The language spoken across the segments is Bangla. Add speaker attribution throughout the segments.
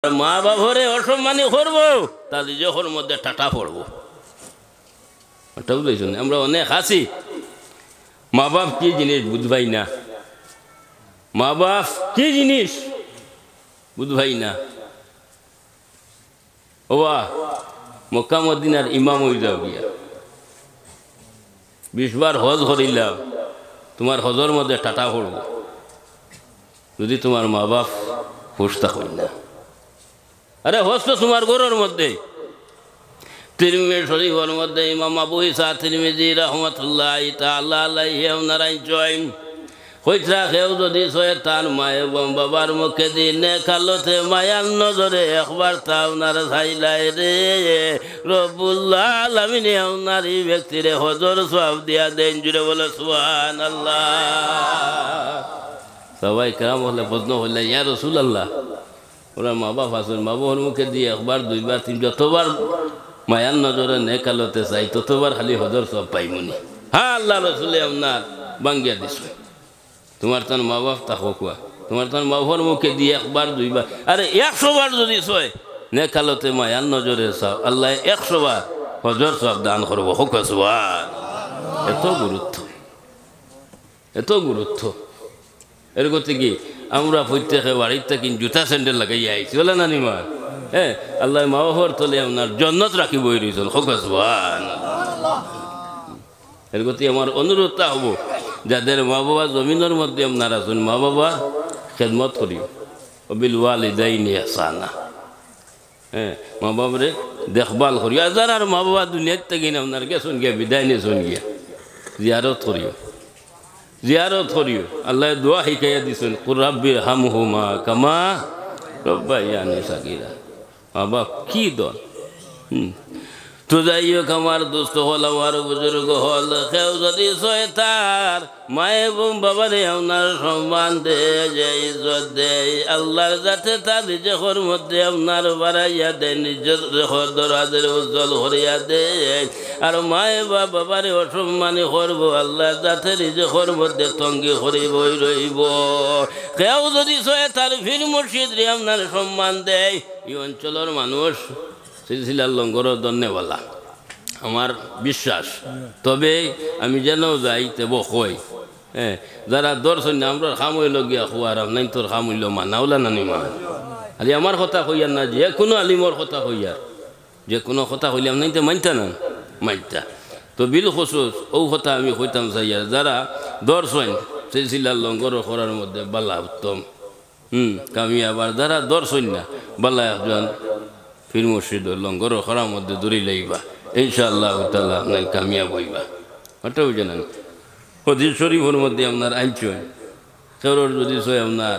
Speaker 1: মা বাবরে অসম্মানী করবো তাহলে যখন মধ্যে টাটা পড়বো। ওটা বুঝেছেন? আমরা অনেক আছি মা বাপ কি জিনিস বুঝবাই না, মা বাপ কি জিনিস বুঝবাই না। ওবা মক্কা মদিনার ইমাম হয়ে যাও গিয়া 20 বার হজ করিলাম, তোমার হজর মধ্যে টাটা পড়ব যদি তোমার মা বাপ খুশ থাকুন না। আরে হজ তো তোমার ঘরের মধ্যে। তিরমিজি শরীফের মধ্যে ইমাম আবু ঈসা তিরমিজি রাহমাতুল্লাহ তাআলা আলাইহি ওনারাই জয়েন কইরা কেউ যদি শয়তান মায়ে বাবার মুখে দিনে কালোতে মায়ার নজরে একবার তা ওনার চাইলাই রে রব্বুল আলামিন ওনার এই ব্যক্তিরে হজর সওয়াব দিয়া দেন। জুড়ে বলে সুবহানাল্লাহ। সবাই কাম হলে প্রশ্ন হলে ইয়া রাসূলুল্লাহ, ওরা মা বাপ আসুন মা বাবার মুখে দিয়ে একবার দুইবার তিন যতবার মায়ার নজরে নেকালতে চাই ততবার খালি হজর সব পাইমনি। হ্যাঁ আল্লাহ রসুলে আপনার বাঙ্গিয়া দিস তোমার তার মা বাপ তাকো কুয়া, তোমার তার মা বাবার মুখে দিয়ে একবার দুইবার আরে 100 বার যদি ছয় নেকালতে মায়ার নজরে চাও আল্লাহ 100 বার হজর সব দান করবো। হোক এত গুরুত্ব, এত গুরুত্ব। এর গতি কি আমরা প্রত্যেকে বাড়ির থেকে জুতা স্যান্ডেল লাগাই আইছি বলে না নিমা। হ্যাঁ আল্লাহ মা বাবার তলে আপনার জন্নত রাখিব রয়েছেন। এর গতি আমার অনুরোধটা হব যাদের মা বাবা জমিনের মধ্যে আপনার আছেন মা বাবা খেদমত করিও বিল ওয়ালিদাইনি ইহসানা। হ্যাঁ মা বাবারে দেখভাল করিও। আর যারা মা বাবা দুনিয়ার থেকে আপনার গেছেন গিয়া বিদায় নিয়েছেন গিয়া জিয়ারত করিও, জিয়ারত করিও। আল্লাহ দোয়া শিখাইয়া দিছেন কুরাব্বির হামহুমা কামা রব্বায়ানি সাগীরা। মা বাপ কি দল। তো যাই হোক আমার দোস্ত হল আমার বুজুর্গ হল কেউ যদি শয়তান মায়ে বাবারে আপনার সম্মান দেয় যে ইজ্জত দেয় আল্লাহর যাতে তার নিজের মধ্যে আপনার বাড়াইয়া দেয় নিজের দরাজের উজ্জ্বল হরিয়া দেয়। আর মায়ে বাবারে অসম্মানী করবো আল্লাহ যাতে নিজের মধ্যে তঙ্গি করিবই রইব। কেউ যদি শয়তান ফির মুর্শিদ রে আপনার সম্মান দেয় এই অঞ্চলের মানুষ সিলসিলার লঙ্গরের ধন্যবালা আমার বিশ্বাস। তবে আমি যেন যাই তেব কই হ্যাঁ যারা দর্শন আমরা খাম হইল গিয়া খোয়ার নাই তোর খাম হইল মানাওলা নানি মা আরে আমার কথা কইয়ার না যে কোনো আলিমর কথা কইয়ার যে কোনো কথা কইলাম নাই তো মানতা না মানতা। তো বিল খসুস ও কথা আমি কইতাম চাইয়ার যারা দর্শন সিলসিলার লঙ্গর করার মধ্যে বালা উত্তম কামিয়াবার যারা দর্শন না বালা একজন ফির মুর্শিদ লঙ্গর খরার মধ্যে দৌড়ি লাইবা ইনশাআল্লাহ তাআলা আপনার কামিয়াব হইবা। ওটা বুঝে না হদিস শরীফের মধ্যে আপনার আইনছেন কেউ যদি সয় আপনার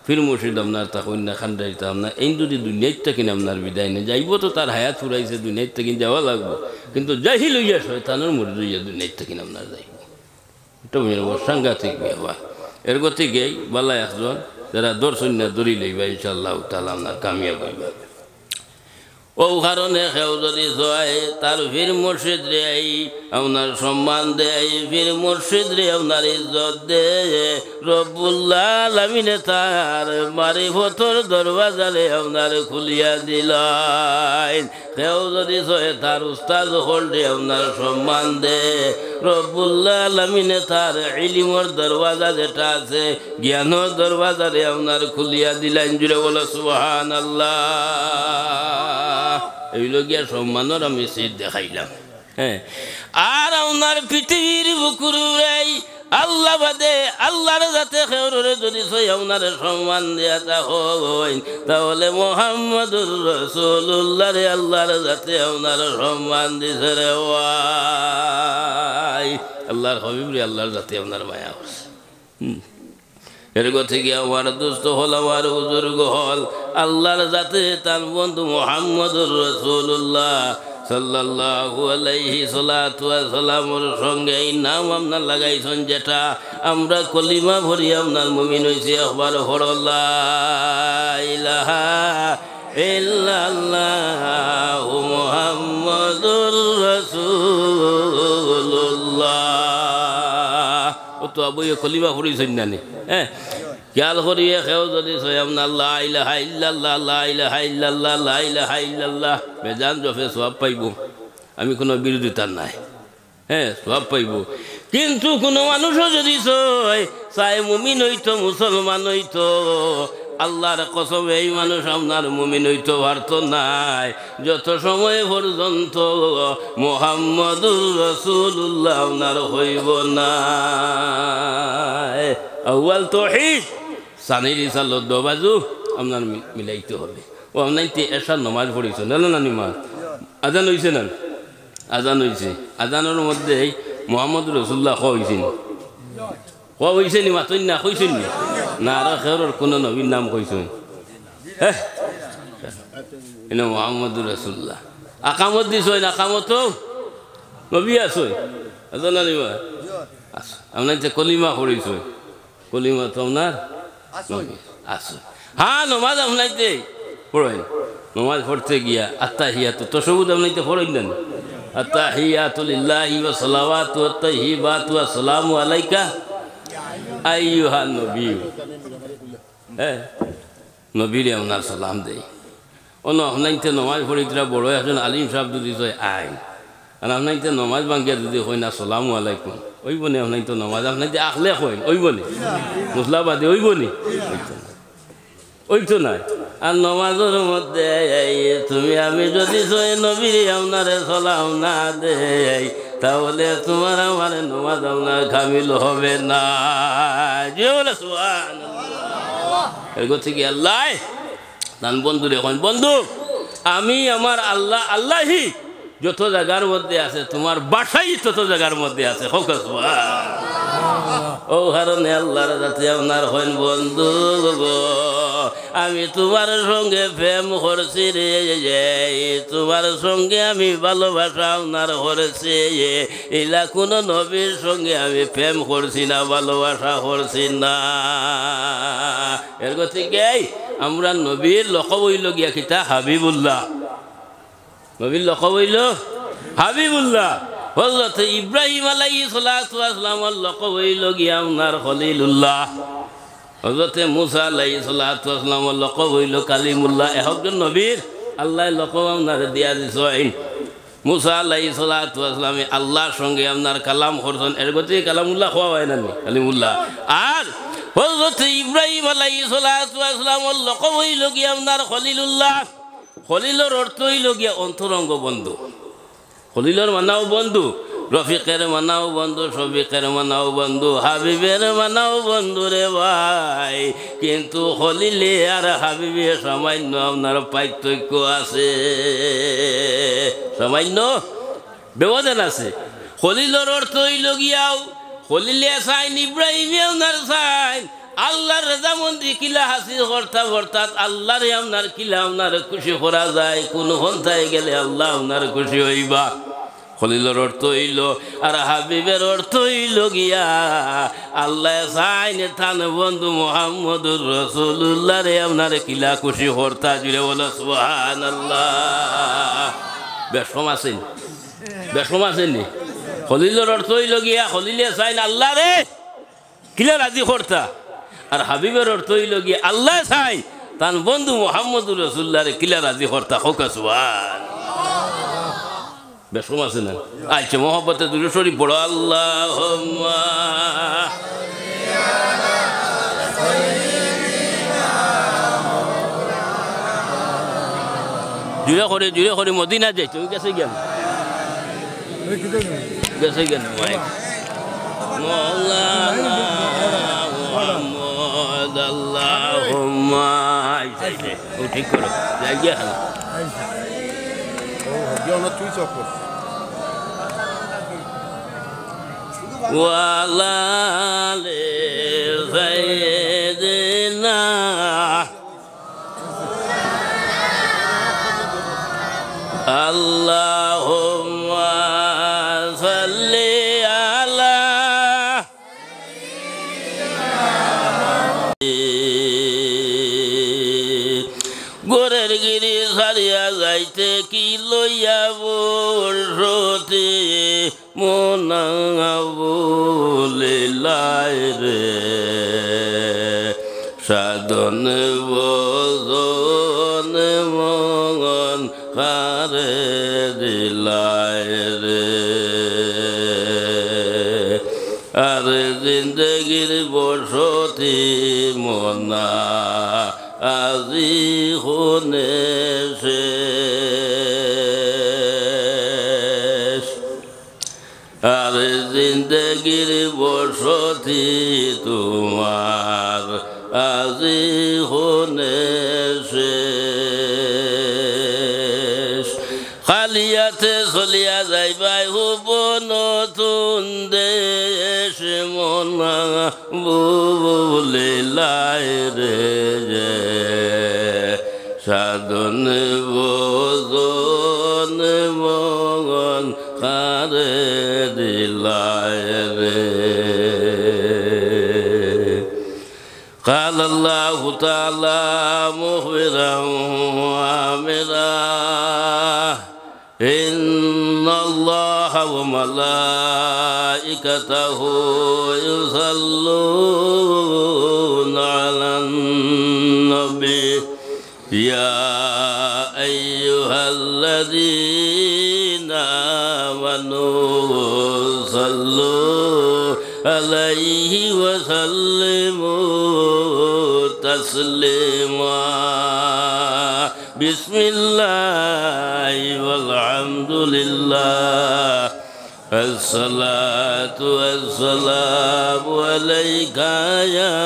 Speaker 1: ফির মুর্শিদ আপনার তখন না খান্ডাইতে আপনার এই যদি দুনিয়ার থেকে আপনার বিদায় নেই যাইব তো তার হায়াত ফুরাইছে দুনিয়ার থেকে যাওয়া লাগবো কিন্তু যাই লইয়া শয়তানের মুড়ি লইয়া দুনিয়ার থেকে আপনার যাইব। এটা বুঝে নেব সাংঘাতিক বিয়া। এর গতিকেই বালা একজন যারা দর্শন না দৌড়ি লইবা ইনশাআল্লাহ তাআলা আপনার কামিয়াব হইবা। ও কারণে কেউ যদি চায় তার ফির মুর্শিদ রে আপনার সম্মান দেয় ফির মুর্শিদ রে আপনার ইজ্জত দেয় রব্বুল আলামিনে তার মারিফতের দরওয়াজারে আপনার খুলিয়া দিলেন। কেউ যদি চায় তার উস্তাদ হলরে আপনার সম্মান দেয় রব্বুল আলামিনে তার ইলমের দরওয়াজা যেটা আছে জ্ঞানের দরওয়াজারে আপনার খুলিয়া দিলেন। জুড়ে বলো সুবহানাল্লাহ। এইগুলো গিয়া সম্মানের আমি সিট দেখাইলাম। হ্যাঁ আর আপনার পৃথিবীর বুকুরে আল্লাহ বাদে আল্লাহর যাতে খেউরে যদি সই আপনার সম্মান দেয়া তাহলে মুহাম্মদুর রাসূলুল্লাহ রে আল্লাহর যাতে আপনার সম্মান দিছে রে ওয়াই আল্লাহর হাবিব রে আল্লাহর যাতে আপনার মায়া হচ্ছে। এর থেকে আমার দুস্থ হল আমার বুজুর্গ হল আল্লাহর যাতে তার বন্ধু মুহাম্মদুর রাসূলুল্লাহ সাল্লাল্লাহু আলাইহি সাল্লাতু ওয়া সাল্লামের সঙ্গে এই নাম আপনার লাগাইছেন যেটা আমরা কলিমা ভরি আপনার মুমিন হইছি একবার লা ইলাহা ইল্লাল্লাহু মুহাম্মাদুর রাসূলুল্লাহ। ও তো আবু কলিমা ভরিছেন না হ্যাঁ খেয়াল করিয়ে খেও যদি সয়াম না লা ইলাহা ইল্লাল্লাহ লা ইলাহা ইল্লাল্লাহ লা ইলাহা ইল্লাল্লাহ বেজান জফে সওয়াব পাইব আমি কোনো বিরোধিতা নাই হ্যাঁ সওয়াব পাইব কিন্তু কোনো মানুষও যদি চাই মুমিন হইতো মুসলমান হইতো আল্লাহর কসম এই মানুষ আপনার মুমিন হইতে পারত নাই যত সময় পর্যন্ত মুহাম্মদুর রাসূলুল্লাহ আপনার হইব না আউয়াল তাওহীদ সানির ইসালত দবাজু আপনার মিলাইতে হবে ও আপনার এশার নামাজ পড়িছ না না নিমা আজান হইছে না আজান হইছে আজানের মধ্যে মুহাম্মদুর রাসূলুল্লাহ কইছেন কইছে নি মাতই না কইছেন নি না আর খেরর কোন নবীর নাম কইছেন হ্যাঁ এনে মুহাম্মদুর রাসূলুল্লাহ আকামত দিছই না আকামত নবী আসই আজান নিমা আপনার যে কলিমা পড়িছ কলিমা তো আপনার আসই হ্যাঁ নমাজ আপনাইতে পড়েন নমাজ পড়তে গিয়া আত্তাহিয়াতু তাশাহুদ আপনাইতে পড়েন না আত্তাহিয়াতু লিল্লাহি ওয়া সালাওয়াতু ওয়া তাইয়্যিবাতু ওয়া সালামু আলাইকা আইয়ুহান নবী হ্যাঁ নবীরে আপনার সালাম দেই অন্য আপনাইতে নমাজ পড়িতরা বড় একজন আলিম সাহেব যদি কয় আইন আর আপনাইতে নমাজ ভাঙ্গিয়া যদি কই না সালামু আলাইকুম ওইব নি আপনাইতে নমাজ আপনাইতে আখলে কইন ওইব নি মুসলাবাদে ওইব নি ওই তো নাই আর নমাজের মধ্যে তুমি আমি যদি নবীর আপনারে সালাম না দেই তাহলে তোমার আমার নমাজ আপনার কামিল হবে না যে বলে সুবহানাল্লাহ এরকম থেকে আল্লাহ তান বন্ধু দেখুন বন্ধু আমি আমার আল্লাহ আল্লাহি যত জায়গার মধ্যে আছে তোমার বাসাই তত জায়গার মধ্যে আছে হোক ও কারণে আল্লাহর যাতে আপনার হইন বন্ধু আমি তোমার সঙ্গে প্রেম করছি রে তোমার সঙ্গে আমি ভালোবাসা আপনার করেছি এলা কোনো নবীর সঙ্গে আমি প্রেম করছি না ভালোবাসা করছি না এর গতিকে আমরা নবীর লকব হইল গিয়া কিতা হাবিবুল্লাহ নবীর লকব হইল হাবিবুল্লাহ হযরত ইব্রাহিম আলাইহিস সালাতু ওয়াস সালামের লকব হইল গিয়া আপনার খলিলুল্লাহ হযরত মুসা আলাইহিস সালাতু ওয়াস সালামের লকব হইল কালিমুল্লাহ একজন নবীর আল্লাহ লকব আপনার দিয়া দিছেন মুসা আলাইহিস সালাতু ওয়াস সালামে আল্লাহর সঙ্গে আপনার কালাম করছেন এর গতি কালামুল্লাহ হওয়া হয় না কালিমুল্লাহ আর হযরত ইব্রাহিম আলাইহিস সালাতু ওয়াস সালামের লকব হইল গিয়া আপনার খলিলুল্লাহ খলিলের অর্থ হইল গিয়া অন্তরঙ্গ বন্ধু খলিলের মানাও বন্ধু রফিকের মানাও বন্ধু শফিকের মানাও বন্ধু হাবিবের মানাও বন্ধু রে ভাই কিন্তু খলিলে আর হাবিবে সামান্য আপনার পার্থক্য আছে সামান্য ব্যবধান আছে খলিলের অর্থ হইল গিয়াও খলিলে চাইন ইব্রাহিমে আপনার চাইন আল্লাহর রেজামন্দি কিলা হাসিল করতাম অর্থাৎ আল্লাহর আপনার কিলা আপনার খুশি করা যায় কোন হন্তায় গেলে আল্লাহ আপনার খুশি হইবা খলিলের অর্থ হইল আর হাবিবের অর্থ হইল গিয়া আল্লাহ চাইন থান বন্ধু মুহাম্মদুর রাসূলুল্লাহ রে আপনার কিলা খুশি করতা জুড়ে বলো সুবহানাল্লাহ বেশম আছেন বেশম আছেন খলিলের অর্থ হইল গিয়া খলিলে চাইন আল্লাহ রে কিলা রাজি করতা আর হাবিবের অর্থ হইল গিয়ে আল্লাহ চাই তান বন্ধু মুহাম্মদুর রাসূলুল্লাহ রে কিলা রাজি করতা হোক সুবহানাল্লাহ বেশম আছে না আচ্ছা মোহব্বতে দুরূদ শরীফ পড়ো আল্লাহুম্মা জুড়ে করে মদিনা যাই তুমি গেছে গেল গেছে গেল মৌলানা মুহাম্মদ আল্লাহুম্মা ও ঠিক করো যাই গিয়া ওয়ালা লে সাইয়্যিদিনা আল্লাহুম্মা সাল্লি আলা গোরের গিরি সারিয়া যাইতে কি লইয়া বসতে মনা বলে লাই রে সাধন বোধন মগন কারে দিলায় রে আর জিন্দগির বসতি মনা আজি হনে শেষ আর জিন্দগির বসতি তোমার আজি হনে শেষ খালিয়াতে চলিয়া যাইবাই হুব নতুন দেশ মনা বুলিলাই রে যে সাধন বোধন মগন কারে দিলায় রে قال الله تعالى مخبرا وامرا إن الله وملائكته يصلون على النبي يا أيها الذين آمنوا صلوا عليه وسلموا تسليما بسم الله والحمد لله الصلاة والسلام عليك يا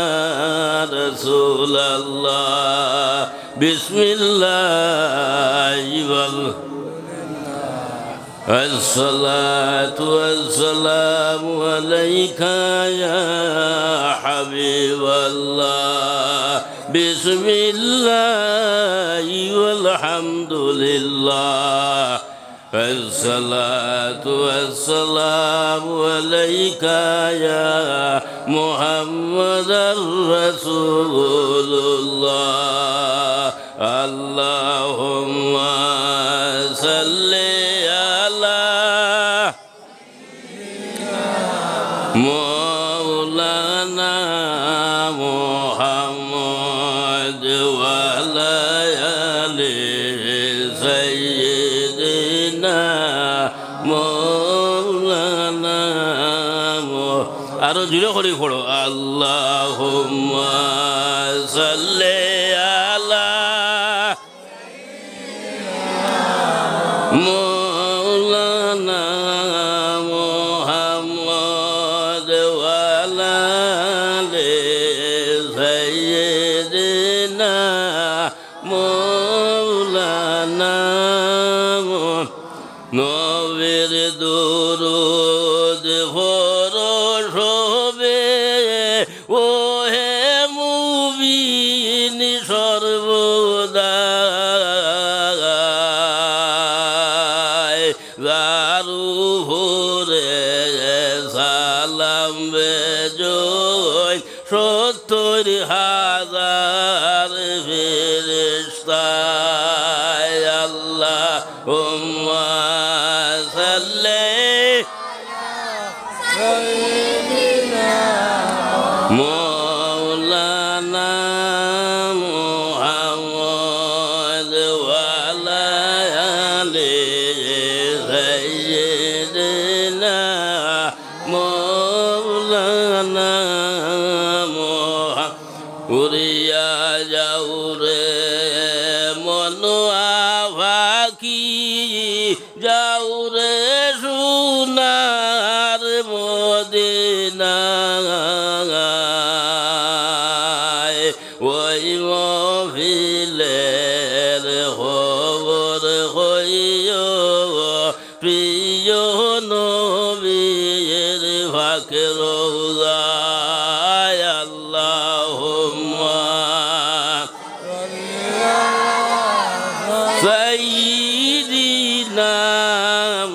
Speaker 1: رسول الله بسم الله الصلاة والسلام عليك يا حبيب الله بسم الله والحمد لله الصلاة والسلام عليك يا محمد رسول الله اللهم صل على مولانا محمد وعلى آل سيدنا مولانا আরো জুড়ে করে পড়ো আল্লাহুম্মা সাল্লি আলা مولانا محمد وعلى آل سيدنا مولانا নবীর দুরূদ ফরশ হবে ও হে মুমিন সর্বদা গারু ভরে সালাম বেজোয় ৭০,০০০ ফেরেশতা আল্লাহুম্মা সাল্লি সাইয়্যিদিনা মাওলানা মুহাম্মদ ওয়া আলা আলি সাইয়্যিদিনা মাওলানা উড়িয়া যাও রে মনোয়া পাখি যাও রে সোনার মদিনায় ওই মহফিলের খবর হইও প্রিয় নবীর ফাঁকে রওজায় আল্লাহুম্মা সাইয়্যিদিনা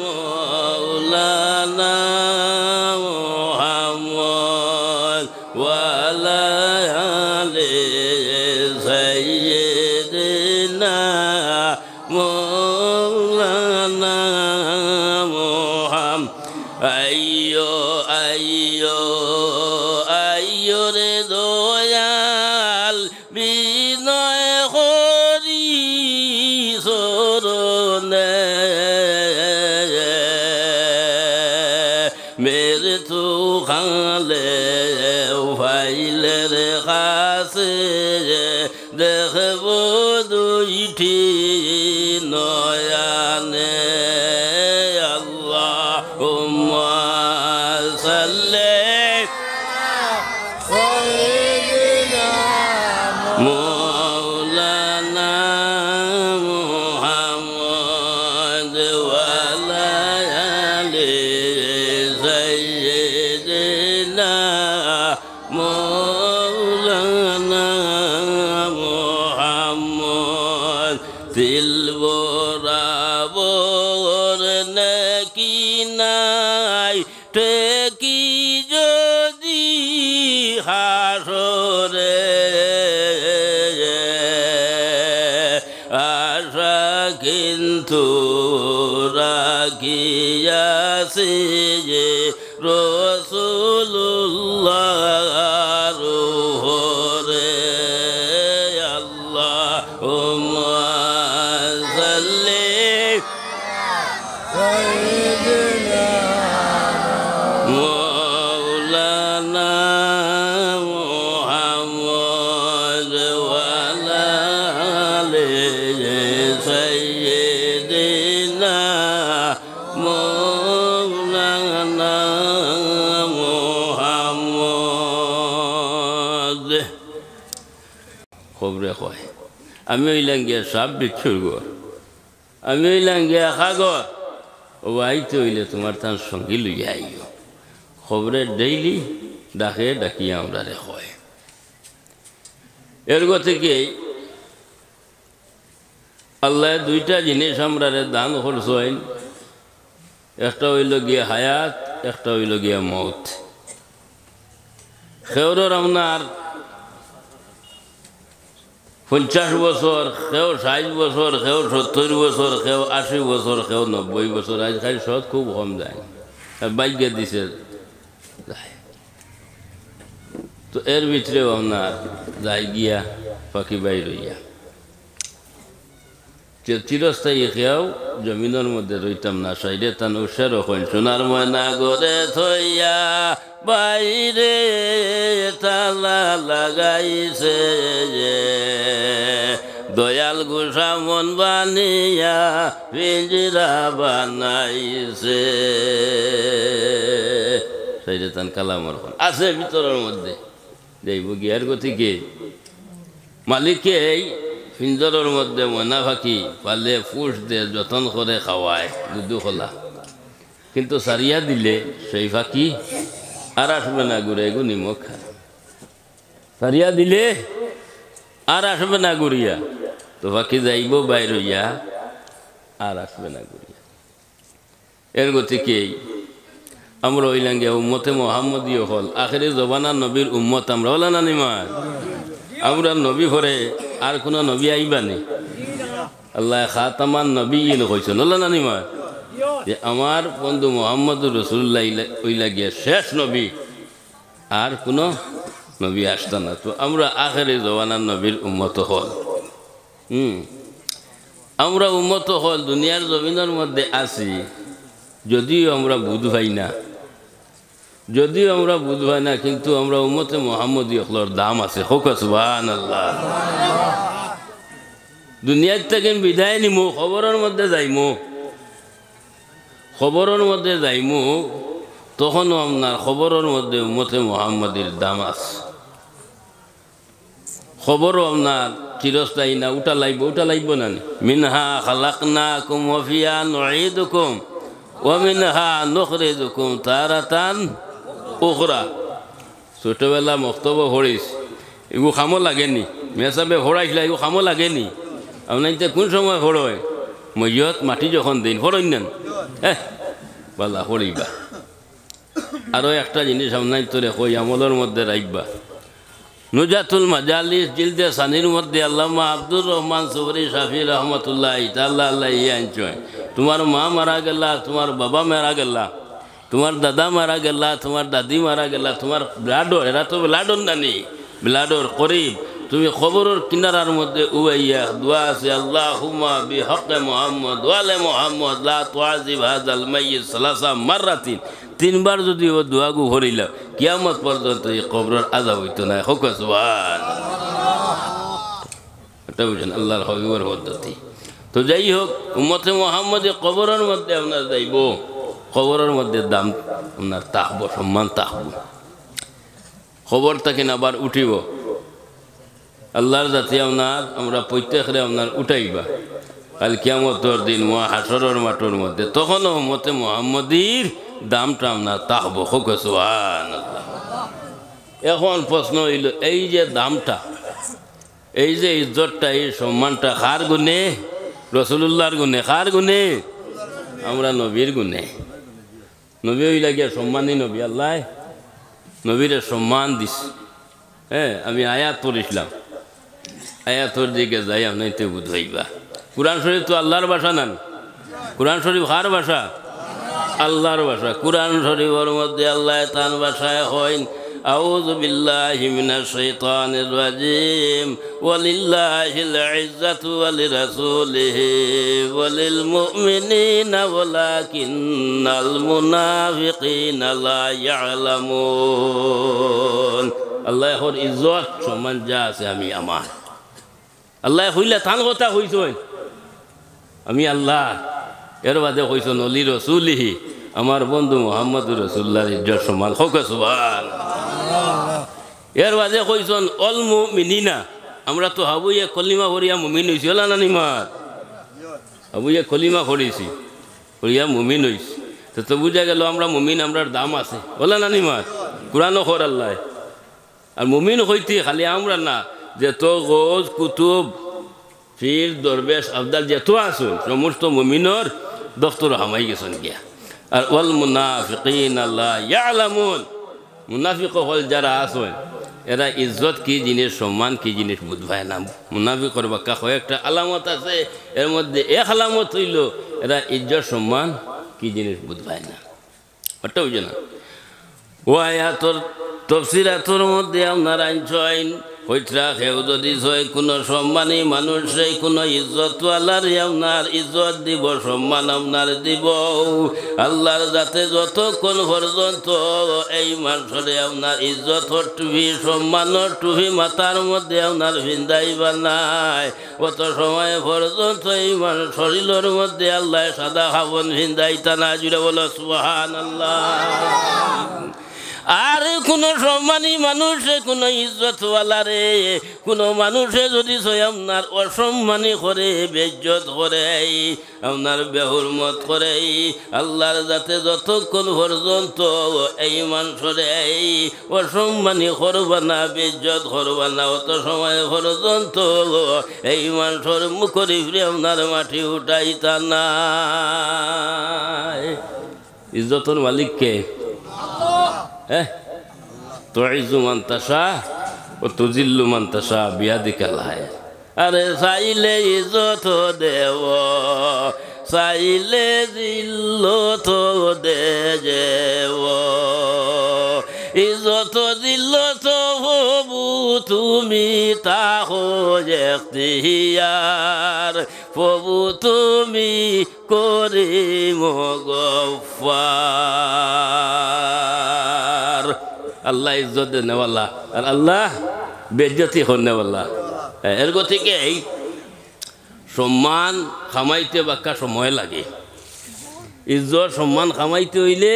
Speaker 1: মাওলানা মুহাম্মদ ওয়া আলা আলি সাইয়্যিদিনা মাওলানা মুহাম্মদ আইয়ো আইয়ো আইয়ো রে দয়াল উঠি নয়ানে আল্লাহুম্মা সাল্লি মাওলানা মুহাম্মদ ওয়া আলা আলি সাইয়্যিদিনা মাওলানা মুহাম্মদ দিল বরাবর নাকি নাই ঠেকি যদি হাসরে আশা কিন্তু রাখিয়াছি যে রাসূলুল্লাহর হরে আল্লাহুম্মা সাল্লি মাওলানা মুহাম্মদ ওয়া আলা আলি সাইয়্যিদিনা মাওলানা মুহাম্মদ খবরে কয় আমি হইলাম গিয়া সাপ বিচ্ছুর গো আমি হইলাম গিয়া খাগর ও আইতে হইলে তোমার তার সঙ্গী লইয়া আইও খবরে ডেইলি ডাকে ডাকিয়া আমরা রে হয় এর থেকে আল্লাহ দুইটা জিনিস আমরা দান করছেন একটা হইল গিয়া হায়াত একটা হইল গিয়া মৌত সেওর আপনার 50 বছর কেউ 60 বছর কেউ 70 বছর কেউ 80 বছর কেউ 90 বছর আজকাল সৎ খুব কম যায় আর বাইকে দিছে তো এর ভিতরেও আপনার যাই গিয়া পাখি বাই রইয়া চিরস্থায়ী খেয়াও জমিনের মধ্যে রইতাম না সাইডে তান উৎসার হইন সোনার ময়না গড়ে থইয়া বাইরে তালা লাগাইছে যে দয়াল গোসা মন বানিয়া পিঞ্জিরা বানাইছে সাইডে তান কালামর আছে ভিতরের মধ্যে যাইব গিয়ার গতিকে মালিককে এই পিঞ্জরের মধ্যে ময়না পাখি পালে ফুস দে যতন করে খাওয়ায় দুধু খোলা কিন্তু সারিয়া দিলে সেই পাখি আর আসবে না ঘুরে গু নিমখ খা সারিয়া দিলে আর আসবে না ঘুরিয়া তো পাখি যাইব বাইর হইয়া আর আসবে না ঘুরিয়া এর গতিকে আমরা হইলাম গিয়া উম্মতে মোহাম্মদীয় হল আখেরি জবানা নবীর উম্মত আমরা হল না নিমার আমরা নবী ভরে আর কোনো নবী আইবানি আল্লাহ খাতামান নবী কইছেন হল না নিমার যে আমার বন্ধু মোহাম্মদুর রসুল্লাহ ওইলা গিয়া শেষ নবী আর কোনো নবী আসত না তো আমরা আখেরি জবানার নবীর উম্মত হল আমরা উম্মত হল দুনিয়ার জমিনের মধ্যে আছি যদিও আমরা বুধ ভাই না যদিও আমরা বুধ ভাই না কিন্তু আমরা উম্মতে মোহাম্মদী হলর দাম আছে হোক সুবহানাল্লাহ দুনিয়ার থেকে বিদায় নিমু খবরের মধ্যে যাইমু খবরের মধ্যে যাইমু তখনও আপনার খবরের মধ্যে উম্মতে মোহাম্মদীর দাম আছে খবরও আপনার চিরস্থায়ী না উঠা লাইব না মিনহা খালাকনাকুম ওয়া ফিহা নুঈদুকুম ওয়া মিনহা নুখরিজুকুম তারাতান উখরা ছোটবেলা মক্তব্য হরিস এগু খামো লাগেনি মেসাবে হরাইছিল এগু খামো লাগেনি আপনার কোন সময় হরয় মইয়ত মাটি যখন দিন হরই নেন বালা হরিবা আরও একটা জিনিস আপনার তোরে কই আমলের মধ্যে রাখবা নুজাতুল মাজালিস জিলদে সানির মধ্যে আল্লামা আব্দুর রহমান সুবরি শাফি রহমতুল্লাহ তাল্লাহ আল্লাহ আনছয় তোমার মা মারা গেলা তোমার বাবা মারা গেলা তোমার দাদা মারা গেলা তোমার দাদি মারা গেলা তোমার ব্লাডর এরা তো ব্লাডর নানি ব্লাডর করিব তুমি খবরের কিনারার মধ্যে উয়াইয়া দোয়া আছে আল্লাহুম্মা বিহাক্কি মুহাম্মদ ওয়া আলি মুহাম্মদ লা তুআযিব হাযাল মাইয়িত সালাসা মাররাতিন তিনবার যদি ও দোয়াগু হরিলা কিয়ামত পর্যন্ত এই কবরের আযাব হইতো না হোক সুবহানাল্লাহ এটা বুঝেন আল্লাহর হবিবর পদ্ধতি। তো যাই হোক, উম্মতে মুহাম্মদে কবরের মধ্যে আপনার যাইব, কবরের মধ্যে দাম আপনার তাকব, সম্মান তাকব, খবর থাকেন আবার উঠিব। আল্লাহর জাতি আপনার আমরা প্রত্যেকরে আপনার উঠাইবা কাল কিয়ামতের দিন হাসরের মাঠের মধ্যে, তখনও উম্মতে মুহাম্মদীর দামটা আপনার তাকব। হোক সুবহানাল্লাহ। এখন প্রশ্ন হইল, এই যে দামটা, এই যে ইজ্জতটা, এই সম্মানটা কার গুণে? রাসূলুল্লাহর গুণে। কার গুণে? আমরা নবীর গুণে। নবী হইলা গিয়া সম্মানী নবী, আল্লাহ নবীরে সম্মান দিস। হ্যাঁ, আমি আয়াত পড়িছিলাম, আয়াতর দিকে যাই আপনাইতে বুঝাইবা। কুরআন শরীফ তো আল্লাহর ভাষা নান। কুরআন শরীফ কার ভাষা? আল্লাহর ভাষা। কুরআন শরীফের মধ্যে আল্লাহ তার ভাষায় হইন, আউযু বিল্লাহি মিনাশ শাইতানির রাজিম, ওয়ালিল্লাহিল ইজ্জাতু ওয়ালিরাসূলিহি ওয়ালিল মুমিনিনা ওয়ালাকিন্নাল মুনাফিকিনা লা ইয়ালামুন। আল্লাহর ইজ্জত সম্মান যা আছে আমি আমার। আল্লাহ হইলে তান কথা হইছেন আমি আল্লাহ, এর বাদে কইছেন অলি রসুলিহি, আমার বন্ধু মুহাম্মদুর রাসূলুল্লাহর ইজ্জত সম্মান। হোক সুবহানাল্লাহ। এর বাদে কইছেন অল মুমিনিনা, আমরা তো হাবুয়ে কলিমা করিয়া মুমিন হইছি, হলা না নিমাত? হাবুয়ে কলিমা করিছি, করিয়া মুমিন হইছি, তো বুঝা গেল আমরা মুমিন, আমরার দাম আছে, হলা না নিমাত? কুরআনও খর আল্লাহ। আর মুমিন হইতে খালি আমরা না, যে তো গোজ কুতুব পীর দরবেশ আবদাল যেত আসুন, সমস্ত মুমিনর দফতর হামাই গেছেন গিয়া। আর ওয়াল মুনাফিকিনা লা ইয়ালামুন, মুনাফিক হল যারা আসুন, এরা ইজ্জত কি জিনিস, সম্মান কি জিনিস বুঝবায় না। মুনাফিকর বাক্কা কয়েকটা আলামত আছে, এর মধ্যে এক আলামত হইল এরা ইজ্জত সম্মান কি জিনিস বুঝবায় না। ওটা বুঝে না। ও আয়াতর তফসিরাতর মধ্যে আপনার আইন হইতরা কেউ যদি হয় কোনো সম্মানী মানুষে কোনো ইজ্জতওয়ালার আপনার ইজ্জত দিব, সম্মান আপনার দিব। আল্লাহর যাতে যতক্ষণ পর্যন্ত এই মানুষের আপনার ইজ্জতর টুপি, সম্মানের টুপি মাথার মধ্যে আপনার ভিন্দাইবা নাই, অত সময় পর্যন্ত এই মানুষ শরীরের মধ্যে আল্লাহ সাদা খাবন ভিন্দাইতা না। জুড়ে বলো সুবহানাল্লাহ। আর কোনো সম্মানী মানুষে, কোনো ইজ্জতওয়ালারে কোনো মানুষে যদি আপনার অসম্মানী করে, বেইজ্জত করে, আপনার বেহুরমত করে, আল্লাহর যাতে যতক্ষণ পর্যন্ত এই মানুষের অসম্মানী করবা না, বেইজ্জত করবা না, অত সময় পর্যন্ত এই মানুষের মুখের উপরে আপনার মাটি উঠাইতা না। ইজ্জতের মালিককে তুইজ্জু মান তাশা ও তুজিল্লু মান তাশা বিয়াদিকাল হায়াত। আরে চাইলে ইজ্জত দেব, চাইলে জিল্লত দেব, ইজ্জত জিল্লত হবু তুমি তাহো এখতিয়ার, প্রভু তুমি করিম গফফার। আল্লাহ ইজ্জত দেনেওয়ালা আর আল্লাহ বেজ্জতি করনেওয়ালা। এর গতিকে এই সম্মান খামাইতে বাক্কা সময় লাগে। ইজ্জত সম্মান খামাইতে হইলে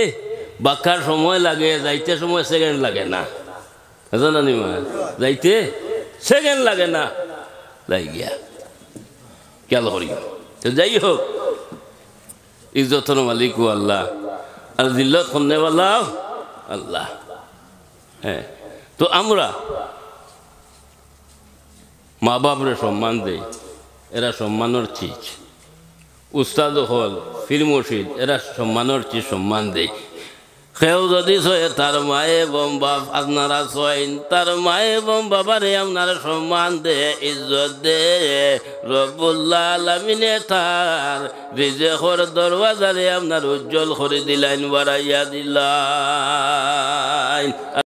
Speaker 1: বাক্কার সময় লাগে, যাইতে সময় সেকেন্ড লাগে না, জানি মা, যাইতে সেকেন্ড লাগে না, যাই গিয়া খেয়াল করি। তো যাই হোক, ইজ্জতর মালিকও আল্লাহ আর জিল্লত করনেওয়ালাও আল্লাহ। হ্যাঁ, তো আমরা মা বাপরে সম্মান দেই, এরা সম্মানের চিজ। উস্তাদ হল, ফির মুর্শিদ, এরা সম্মানের চিজ, সম্মান দেয়। কেউ যদি ছয় তার মায়ে এবং বাপ, আপনারা ছয়েন তার মায়ে এবং বাবারে আপনারা সম্মান দে, ইজ্জত দে। রব্বুল আলামিনে তার রিজেকর দরওয়াজারে আপনার উজ্জ্বল করে দিলেন, বাড়াইয়া দিলেন।